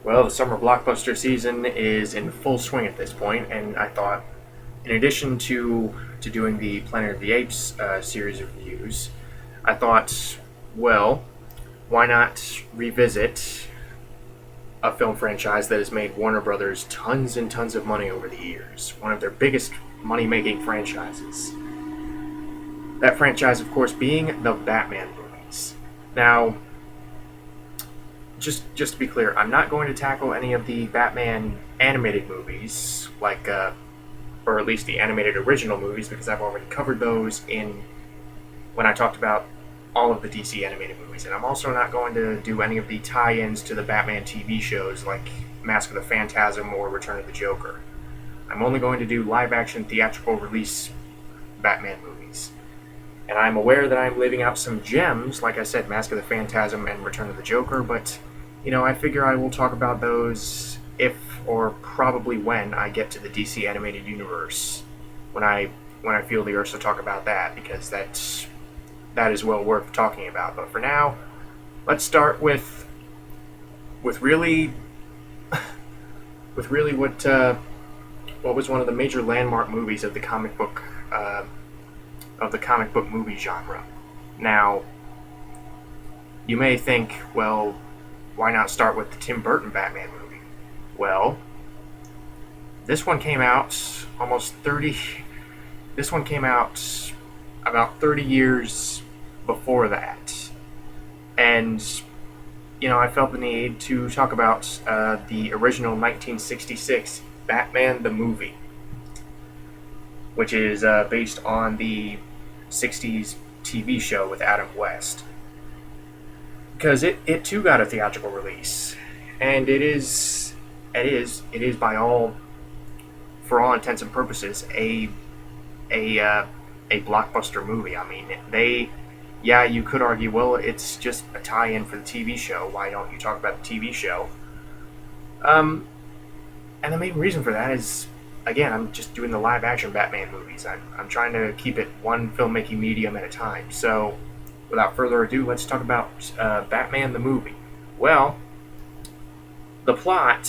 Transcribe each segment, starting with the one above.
Well, the summer blockbuster season is in full swing at this point, and I thought, in addition to doing the Planet of the Apes series of reviews, I thought, well, why not revisit a film franchise that has made Warner Brothers tons and tons of money over the years, one of their biggest money-making franchises. That franchise, of course, being the Batman movies. Now, just to be clear, I'm not going to tackle any of the Batman animated movies, or at least the animated original movies, because I've already covered those in when I talked about all of the DC animated movies. And I'm also not going to do any of the tie-ins to the Batman TV shows like Mask of the Phantasm or Return of the Joker. I'm only going to do live-action theatrical release Batman movies. And I'm aware that I'm leaving out some gems, like I said, Mask of the Phantasm and Return of the Joker, but, I figure I will talk about those if, or probably when, I get to the DC animated universe. When I feel the urge to talk about that, because that is well worth talking about. But for now, let's start with really what was one of the major landmark movies of the comic book movie genre. Now, you may think, well, why not start with the Tim Burton Batman movie? Well, this one came out about 30 years before that. And, I felt the need to talk about the original 1966 Batman the movie, which is based on the 60s TV show with Adam West. Because it too got a theatrical release. And it is for all intents and purposes, a blockbuster movie. I mean, you could argue, well, it's just a tie-in for the TV show. Why don't you talk about the TV show? And the main reason for that is, again, I'm just doing the live-action Batman movies. I'm trying to keep it one filmmaking medium at a time. So, without further ado, let's talk about Batman the movie. Well, the plot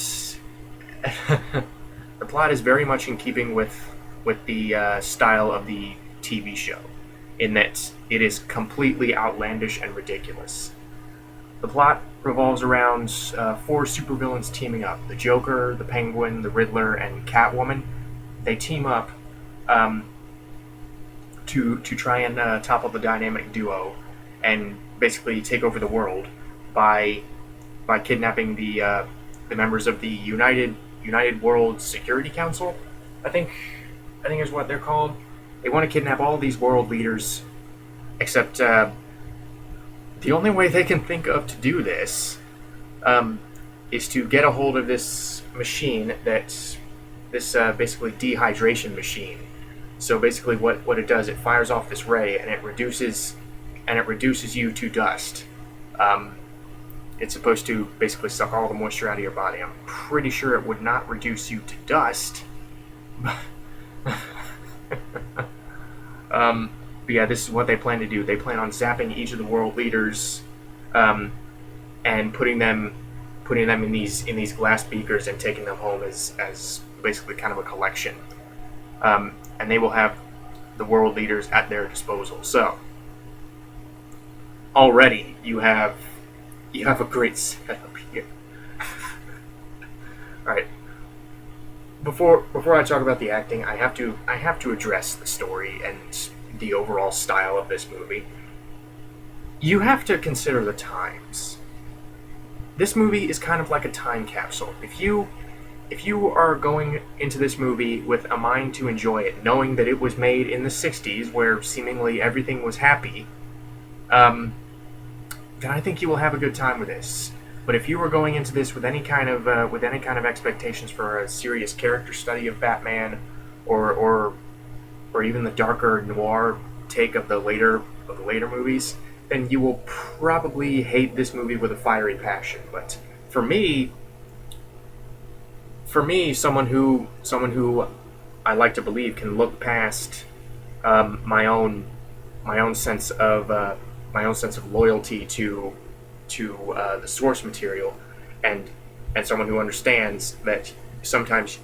is very much in keeping with the style of the TV show, in that it is completely outlandish and ridiculous. The plot revolves around four supervillains teaming up: the Joker, the Penguin, the Riddler, and Catwoman. They team up to try and topple the dynamic duo and basically take over the world by kidnapping the members of the United World Security Council. I think is what they're called. They want to kidnap all these world leaders, except the only way they can think of to do this is to get a hold of this machine that's basically dehydration machine. So basically, what it does, it fires off this ray and it reduces you to dust. It's supposed to basically suck all the moisture out of your body. I'm pretty sure it would not reduce you to dust. But yeah, this is what they plan to do. They plan on zapping each of the world leaders, and putting them in these glass beakers and taking them home as basically kind of a collection. And they will have the world leaders at their disposal. So already you have a great setup here. All right. Before I talk about the acting, I have to address the story and the overall style of this movie. You have to consider the times. This movie is kind of like a time capsule. If you are going into this movie with a mind to enjoy it, knowing that it was made in the 60s where seemingly everything was happy, then I think you will have a good time with this. But if you were going into this with any kind of expectations for a serious character study of Batman, or even the darker noir take of the later movies, then you will probably hate this movie with a fiery passion. But for me, someone who I like to believe can look past my own sense of loyalty to the source material, and and someone who understands that sometimes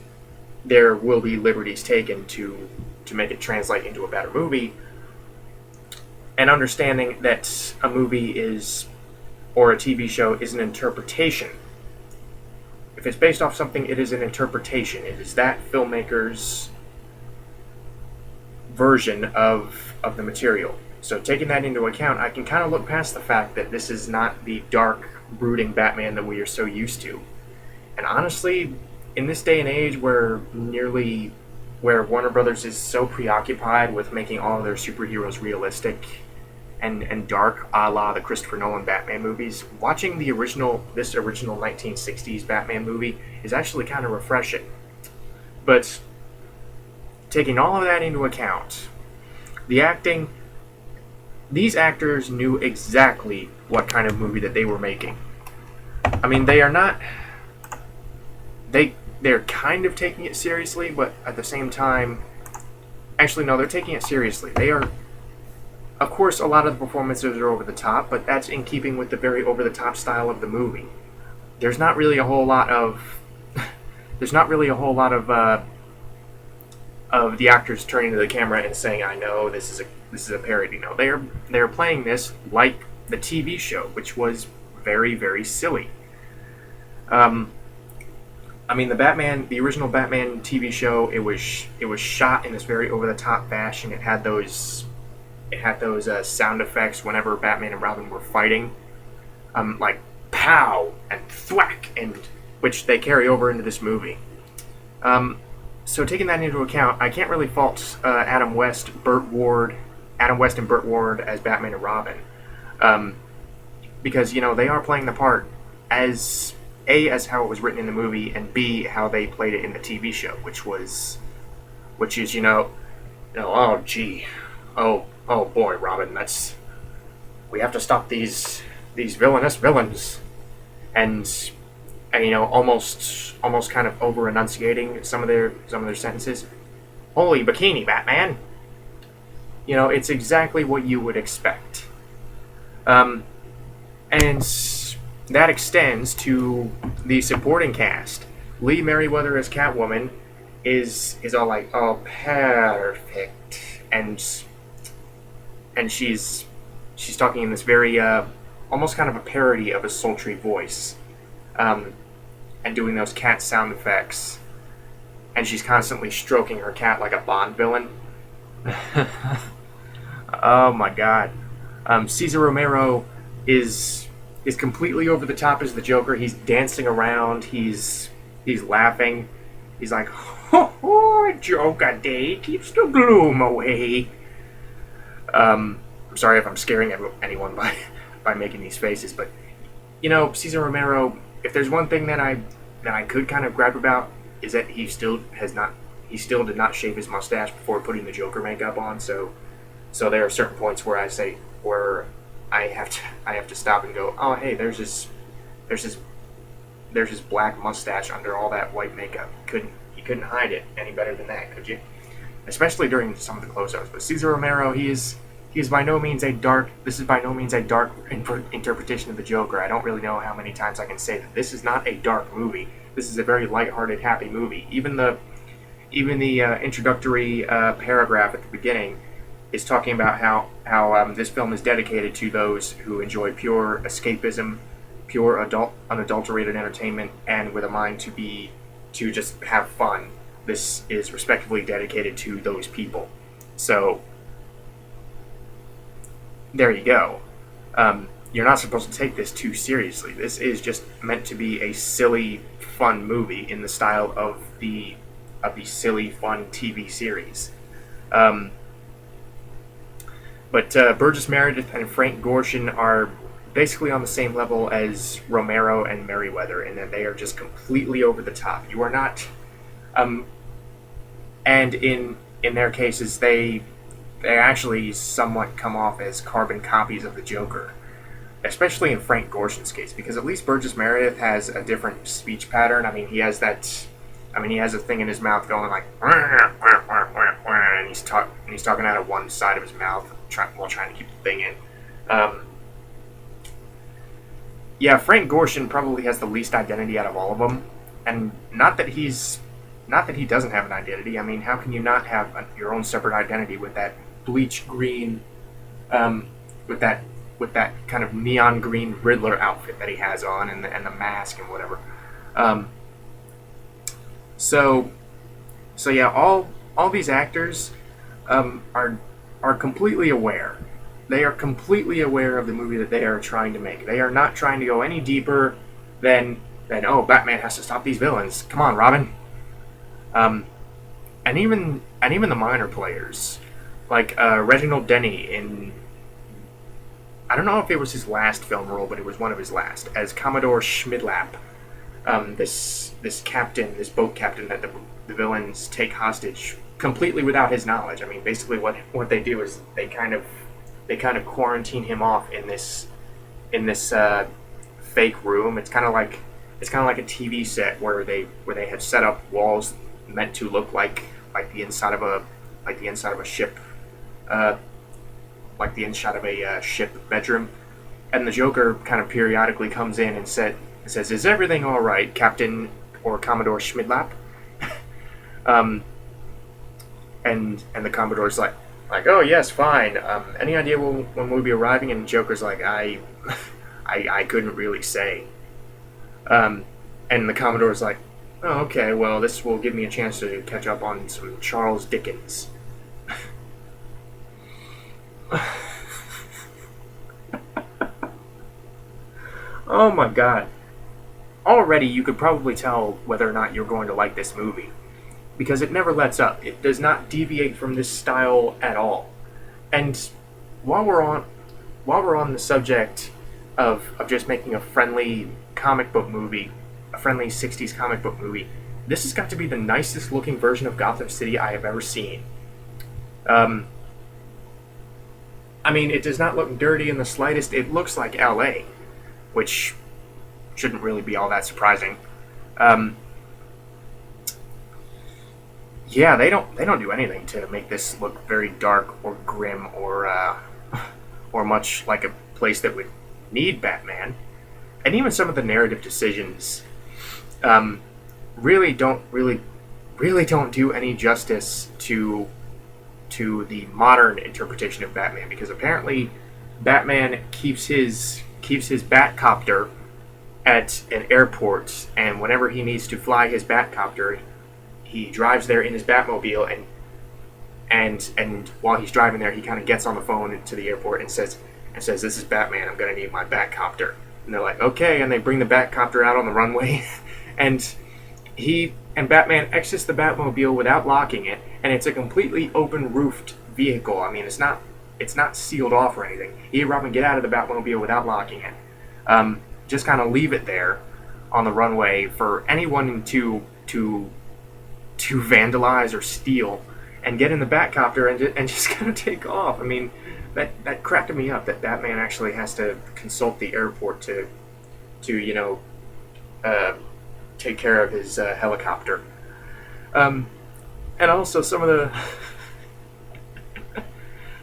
there will be liberties taken to make it translate into a better movie, and understanding that a movie is or a TV show is an interpretation. If it's based off something, it is an interpretation. It is that filmmaker's version of the material. So taking that into account, I can kind of look past the fact that this is not the dark, brooding Batman that we are so used to. And honestly, in this day and age where Warner Brothers is so preoccupied with making all of their superheroes realistic and dark, a la the Christopher Nolan Batman movies, watching this original 1960s Batman movie is actually kind of refreshing. But taking all of that into account, the acting, these actors knew exactly what kind of movie that they were making. I mean, they are not... They're kind of taking it seriously, but at the same time... Actually, no, they're taking it seriously. They are... Of course, a lot of the performances are over the top, but that's in keeping with the very over-the-top style of the movie. There's not really a whole lot of... There's not really a whole lot of the actors turning to the camera and saying, "I know this is a parody." No, they're playing this like the TV show, which was very, very silly. I mean, the original Batman TV show, it was shot in this very over the top fashion. It had those sound effects whenever Batman and Robin were fighting, like pow and thwack, and which they carry over into this movie. So taking that into account, I can't really fault Adam West and Burt Ward as Batman and Robin, because they are playing the part as how it was written in the movie, and B, how they played it in the TV show, which is oh gee, oh boy, Robin, we have to stop these villainous villains, and almost kind of over enunciating some of their sentences. Holy bikini, Batman! It's exactly what you would expect, and that extends to the supporting cast. Lee Merriweather as Catwoman is all like, "Oh, perfect," and she's talking in this very almost kind of a parody of a sultry voice, and doing those cat sound effects, and she's constantly stroking her cat like a Bond villain. Oh my god. Cesar Romero is completely over the top as the Joker. He's dancing around, he's laughing, he's like, "Ho ho, Joker Day keeps the gloom away." I'm sorry if I'm scaring anyone by making these faces, but Cesar Romero, if there's one thing that I could kind of gripe about, is that he still did not shave his mustache before putting the Joker makeup on. So there are certain points where I have to stop and go, "Oh, hey, there's his black mustache under all that white makeup. You couldn't hide it any better than that, could you?" Especially during some of the close-ups. But Cesar Romero, he is by no means a dark interpretation of the Joker. I don't really know how many times I can say that this is not a dark movie. This is a very lighthearted, happy movie. Even the introductory paragraph at the beginning is talking about how this film is dedicated to those who enjoy pure escapism, pure unadulterated entertainment, and with a mind to just have fun. This is respectively dedicated to those people. So there you go. You're not supposed to take this too seriously. This is just meant to be a silly, fun movie in the style of the silly, fun TV series. But Burgess Meredith and Frank Gorshin are basically on the same level as Romero and Merriweather in that they are just completely over the top. You are not... and in their cases, they actually somewhat come off as carbon copies of the Joker. Especially in Frank Gorshin's case, because at least Burgess Meredith has a different speech pattern. I mean, he has a thing in his mouth going like, and he's talking out of one side of his mouth while trying to keep the thing in. yeah, Frank Gorshin probably has the least identity out of all of them, and not that he doesn't have an identity. I mean, how can you not have your own separate identity with that bleach green, um, with that with that kind of neon green Riddler outfit that he has on, and the mask and whatever. Um, so so yeah, all these actors are completely aware. They are completely aware of the movie that they are trying to make. They are not trying to go any deeper than oh, Batman has to stop these villains. Come on, Robin. Um, and even the minor players, like Reginald Denny in, I don't know if it was his last film role, but it was one of his last, as Commodore Schmidlap, this captain, this boat captain that the villains take hostage completely without his knowledge. I mean, basically what they do is they kind of quarantine him off in this fake room. It's kind of like a TV set where they have set up walls meant to look like the inside of a ship, uh, like the inside of a ship bedroom. And the Joker kind of periodically comes in and says, "Is everything all right, Captain or Commodore Schmidlap?" um, and the Commodore's like, "Oh yes, fine. Any idea when we'll be arriving?" And Joker's like, I couldn't really say." Um, and the Commodore's like, "Oh, okay. Well, this will give me a chance to catch up on some Charles Dickens." Oh my god. Already you could probably tell whether or not you're going to like this movie, because it never lets up. It does not deviate from this style at all. And while we're on the subject of just making a friendly comic book movie, a friendly 60s comic book movie, this has got to be the nicest looking version of Gotham City I have ever seen. Um, I mean, it does not look dirty in the slightest. It looks like LA, which shouldn't really be all that surprising. Um, yeah, they don't do anything to make this look very dark or grim or much like a place that would need Batman. And even some of the narrative decisions um, really don't do any justice to the modern interpretation of Batman, because apparently Batman keeps his Batcopter at an airport, and whenever he needs to fly his Batcopter, he drives there in his Batmobile, and while he's driving there, he kind of gets on the phone to the airport and says, "This is Batman. I'm going to need my Batcopter." And they're like, "Okay," and they bring the Batcopter out on the runway, and Batman exits the Batmobile without locking it, and it's a completely open roofed vehicle. I mean, it's not sealed off or anything. He and Robin get out of the Batmobile without locking it. Just kind of leave it there on the runway for anyone to vandalize or steal, and get in the Batcopter and just kind of take off. I mean, that cracked me up that Batman actually has to consult the airport to uh, take care of his helicopter. Um, and also some of the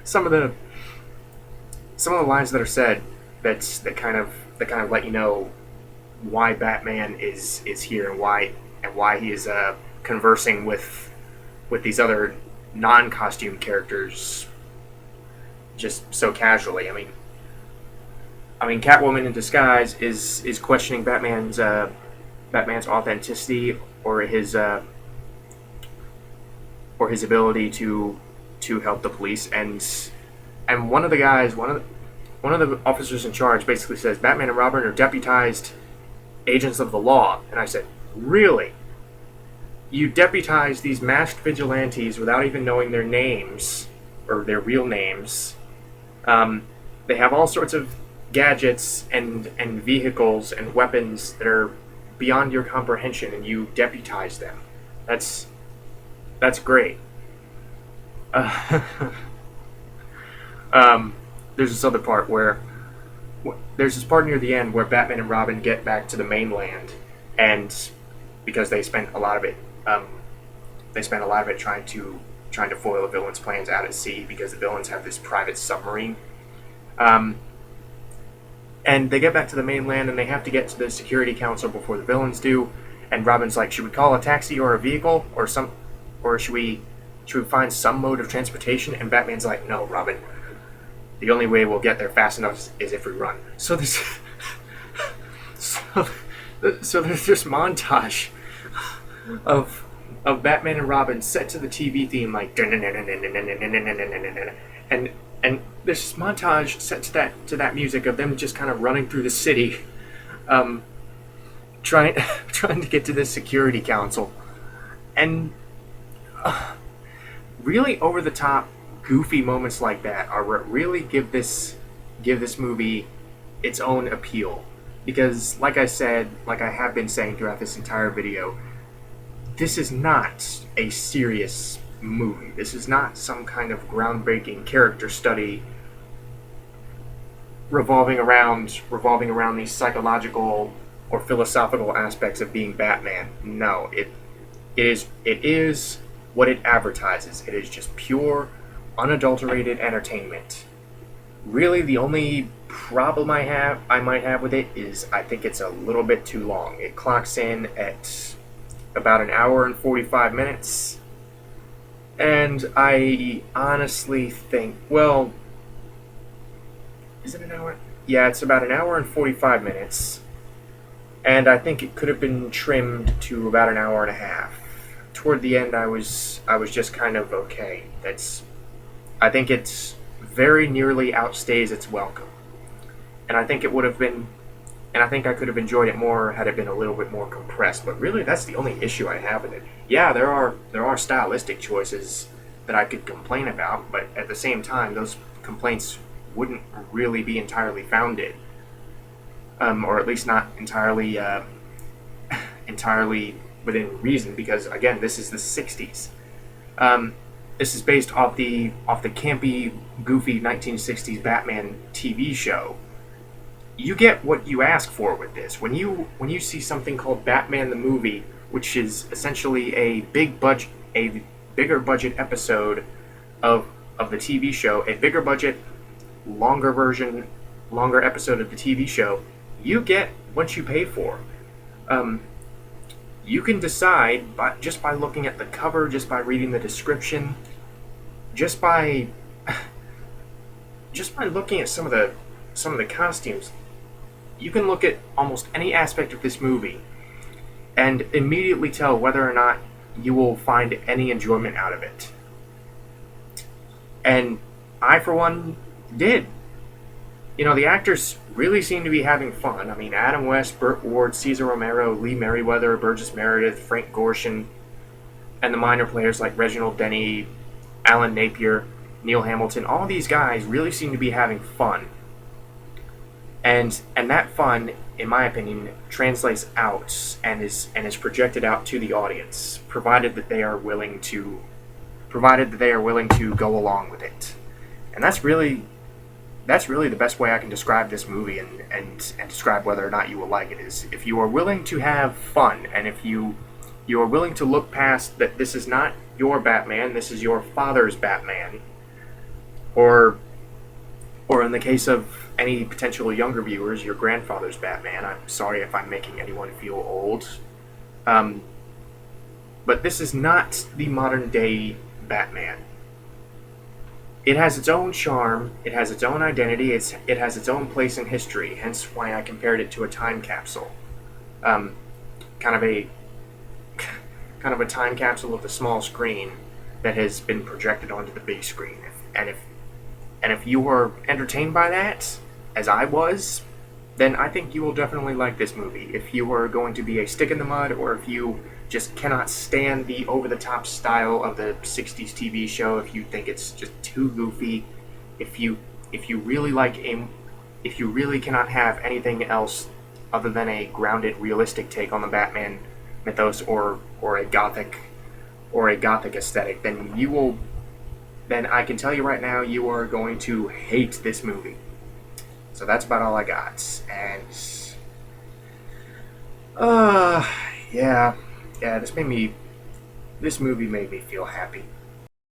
some of the lines that are said that kind of let you know why Batman is here, and why he is conversing with these other non-costume characters just so casually. I mean, Catwoman in disguise is questioning Batman's authenticity or his ability to help the police, and one of the officers in charge basically says Batman and Robin are deputized agents of the law. And I said, "Really? You deputize these masked vigilantes without even knowing their names or their real names? They have all sorts of gadgets and vehicles and weapons that are beyond your comprehension, and you deputize them. That's great." Uh, there's this other part where there's this part near the end where Batman and Robin get back to the mainland, and because they spent a lot of it trying to foil the villains' plans out at sea, because the villains have this private submarine. Um, And they get back to the mainland, and they have to get to the security council before the villains do. And Robin's like, "Should we call a taxi or a vehicle, or should we find some mode of transportation?" And Batman's like, "No, Robin. The only way we'll get there fast enough is if we run." So this, so, so there's this montage of Batman and Robin set to the TV theme, like, and this montage set to that music of them just kind of running through the city, trying trying to get to this security council, and really over the top, goofy moments like that are what really give this movie its own appeal. Because, like I said, like I have been saying throughout this entire video, this is not a serious movie. This is not some kind of groundbreaking character study revolving around these psychological or philosophical aspects of being Batman. No, it is what it advertises. It is just pure, unadulterated entertainment. Really, the only problem I might have with it is I think it's a little bit too long. It clocks in at about an hour and 45 minutes. And I honestly think, well, is it an hour? Yeah, it's about an hour and 45 minutes. And I think it could have been trimmed to about an hour and a half. Toward the end, I was just kind of okay. I think it's very nearly outstays its welcome. And I think it would have been, and I think I could have enjoyed it more had it been a little bit more compressed. But really, that's the only issue I have with it. Yeah, there are stylistic choices that I could complain about, but at the same time, those complaints wouldn't really be entirely founded, or at least not entirely entirely within reason. Because again, this is the '60s. This is based off the campy, goofy 1960s Batman TV show. You get what you ask for with this. When you see something called Batman the Movie, which is essentially a bigger budget episode of the TV show, a bigger budget, longer episode of the TV show, you get what you pay for. You can decide just by looking at the cover, just by reading the description, just by looking at some of the costumes. You can look at almost any aspect of this movie and immediately tell whether or not you will find any enjoyment out of it. And I, for one, did. You know, the actors really seem to be having fun. I mean, Adam West, Burt Ward, Cesar Romero, Lee Merriweather, Burgess Meredith, Frank Gorshin, and the minor players like Reginald Denny, Alan Napier, Neil Hamilton, all these guys really seem to be having fun. And that fun, in my opinion, translates out and is projected out to the audience, provided that they are willing to go along with it. And that's really the best way I can describe this movie and describe whether or not you will like it, is if you are willing to have fun, and if you are willing to look past that this is not your Batman, this is your father's Batman, or in the case of any potential younger viewers, your grandfather's Batman. I'm sorry if I'm making anyone feel old. But this is not the modern day Batman. It has its own charm, it has its own identity, it has its own place in history, hence why I compared it to a time capsule. Kind of a time capsule of the small screen that has been projected onto the big screen. And if you were entertained by that, as I was, then I think you will definitely like this movie. If you are going to be a stick in the mud, or if you just cannot stand the over-the-top style of the 60s TV show, if you think it's just too goofy, if you really cannot have anything else other than a grounded, realistic take on the Batman mythos, or a gothic aesthetic, then I can tell you right now, you are going to hate this movie. So that's about all I got. And yeah, this movie made me feel happy.